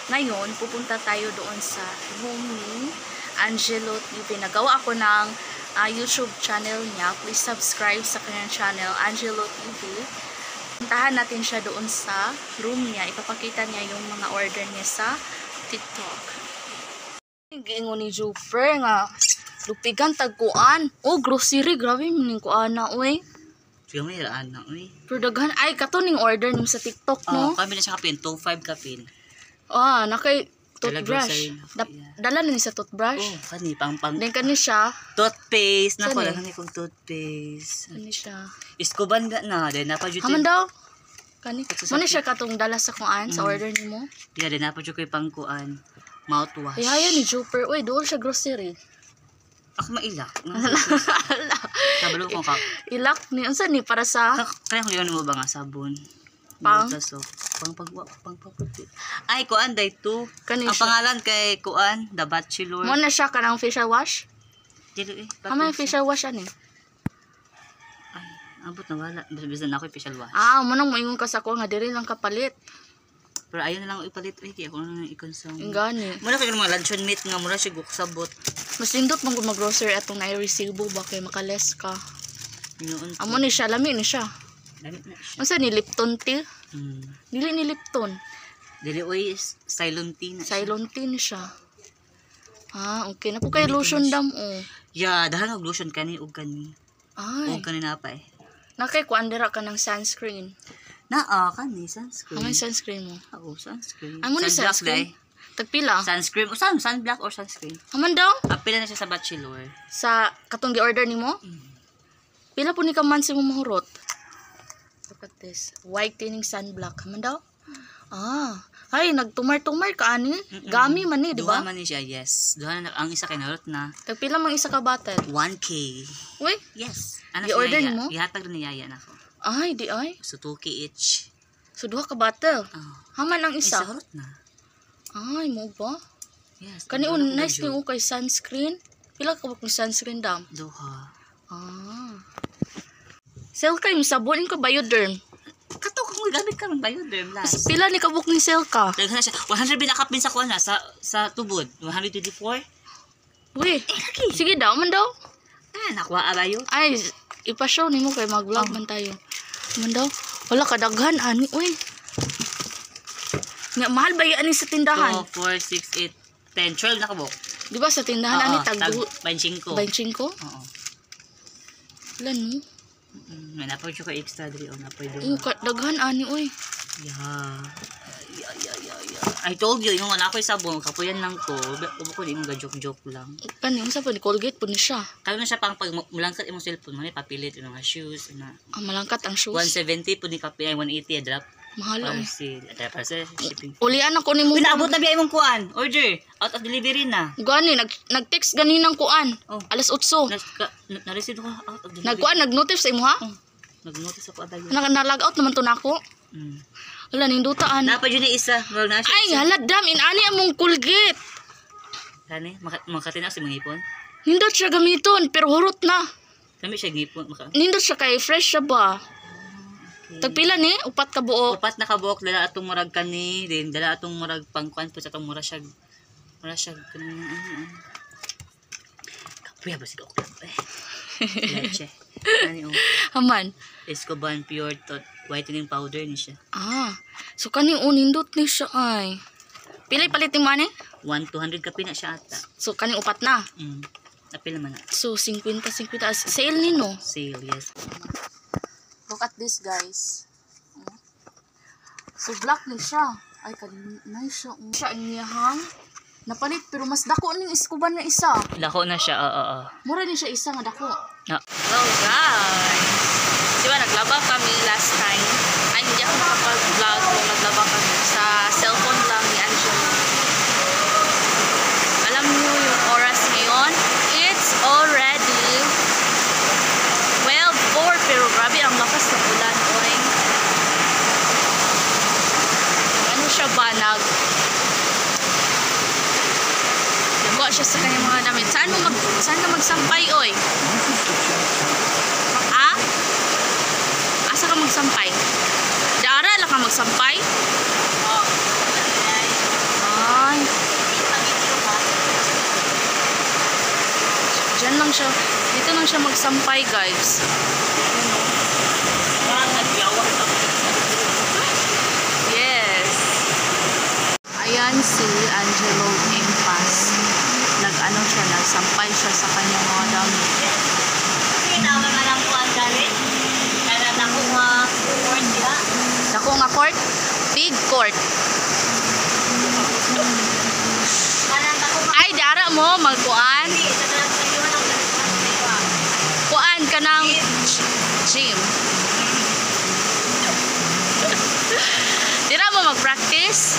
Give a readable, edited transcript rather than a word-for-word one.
Ngayon, pupunta tayo doon sa room ni Angelo TV. Nagawa ako ng YouTube channel niya. Please subscribe sa kanyang channel, Angelo TV. Puntahan natin siya doon sa room niya. Ipapakita niya yung mga order niya sa TikTok. Giingon ni Juper nga, lupigan tagkuan. Oh, grocery. Grabe maning kuan na, uy. Sige mo yung anak, uy. Pero daghan, ay, kato ning order niyo sa TikTok, no? Kami na siya kapin, 2.5 kapin. Nakay toothbrush. Dala na ni sa toothbrush. Kani, pang. Then kani siya. Toothpaste. Naku, Saan lang kami kong toothpaste. Kani siya. Iskoban ga na. Then, napadyo Haman daw. Kani. Muna siya katong dala sa kuan sa order ni mo. Yeah, then napadyo ko yung pangkuan. Mouthwash. Ay, ni Juper. Uy, doon siya grocery. Ako mailak. Kabalo ko ka. Ilak ni. Unsa ni para sa? Kaya kung yun mo ba nga sabon? Pang? Pangpaputi. Ay, kuan, day 2. Kani Ang siya. pangalan kay kuan, The Bachelor. Muna siya kanang facial wash. Dili May facial wash ani. Ay, abot na wala. Bisan na ako yung facial wash. Manang moingon ka sa ko nga diri lang kapalit. Pero ayaw na lang ipalit. Ay, kaya ako na lang i-consume. Ingani. Muna kayo mga luncheon meat nga, mura siya sabot. Mas lindot man gud mag-grocery atong na-resibo ba kay makales ka. Yun. Amo ni siya, lami ni siya. Damit na siya. Unsa ni Lipton tea? Dili ni Lipton. Dili oy, Cylon tea na siya. Cylon tea ni siya. Okay na po kay lotion dam Yeah, dahan og lotion kani ug kani. Ay. Ug kani na pa eh. Nakay kuandera ka ng sunscreen. Kani sunscreen. Ang sunscreen mo. Sunscreen. Amo ni sunscreen. Tagpila. Sunscreen. Sunblock or sunscreen? Aman daw Pila na siya sa Bachelor. sa katong gi-order nimo? Pila po ni ka man si mo mahurot? Look at this. Whitening sunblock. Aman daw? Ay, nagtumar-tumar ka ani. Gami man ni, di ba? Duha man ni siya, yes. Duha na ang isa kay narot na. Tagpila mang isa ka bottle? 1K. Uy, Yes. i-order nimo? Ihatag rin ni Yaya na ako. ay, di ay. So 2K each. So, duha ka bottle. Haman ang isa. Isa harot na. Ay, mo ba? Yes. Kani duha na nice medyo. ni kay sunscreen. Pila ka ba kung sunscreen dam? Duha. Sell ka yung sabon ko Bioderm. Kato kung gamit ka ng Bioderm last. Pila ni kabuk ni sell ka? Daghan na siya. 100 binakapin sa kuha na sa tubod. 124. Uy, sige daw man daw. Nakuha abayo. Ay, ipa-show nimo kay mag-vlog man tayo. Man daw. Wala ka daghan ani uy. Nga mahal ba yan sa tindahan? 2, 4, 6, 8, 10, 12 na kabok. Di ba sa tindahan ani tag 25. 25? Oo. Wala no. May napoy ko extra diri o napoy do. Daghan ani uy. Yeah. I told you, yung anak ko sabon, kapuyan lang ko. Ubo ko yung joke lang. Kani unsa pa ni Colgate po ni siya. Kaya na siya pang pag mulangkat imong cellphone mo ni papilit yung mga shoes na. Malangkat ang shoes. 170 po ni kapi 180 drop. Mahal ang. Para sa shipping. Ulian ako ni mo. Pinaabot na biya imong kuan. Order. Out of delivery na. Gani nag-text ganinang kuan. Alas 8. Na-receive ko out of delivery. Nagkuan nag-notify sa imo ha? Nag-notice ako abayo. Nag-log out naman to nako. Wala ning dutaan. Napad yun isa. Ay, halad dam inani among Colgate. Kani, makatinaw si mga ipon. Nindot siya gamiton pero hurot na. Kami siya ngipon. Nindot siya kay fresh siya ba? Tagpila ni upat ka buok. Upat na kabuok dala atong murag kani, din dala atong murag pangkuan po sa atong mura siya kanang kapuya ba siga okla eh. Leche. Ani Haman. Escoban Pure Whitening Powder ni siya. So kani nindot ni siya ay. Pilay palitin mo ani? 200 kapi na siya ata. So kani upat na. Apil naman na. So 50 sale ni no. Sale, yes. Look at this guys. So black ni siya. Ay kani nice siya. Siya iyahang napalit pero mas dako ning Escoban na isa. Dako na siya. Mura ni siya isa nga dako. Hello guys. Di ba naglaba kami last time? Ay hindi ako nakapag-vlog kung naglaba kami sa cellphone lang ni Angelo. Alam niyo yung oras ngayon? It's already 12:04 pero grabe ang lakas ng ulan. Ano siya ba? Nagwa siya sa kanyang mga damit. Saan ka magsampay, oy? Asa ka magsampay? Dara lang ka magsampay? dito lang siya magsampay, guys. Yes. Ayan si Angelo Impas. Nag-ano siya, nagsampay siya sa kanyang mga damit. Tama na lang po ang galit. Kaya ako nga court ya. Dako nga court? Big court. Ay, dara mo, magkuan. Kuan ka ng gym. Dira mo mag-practice?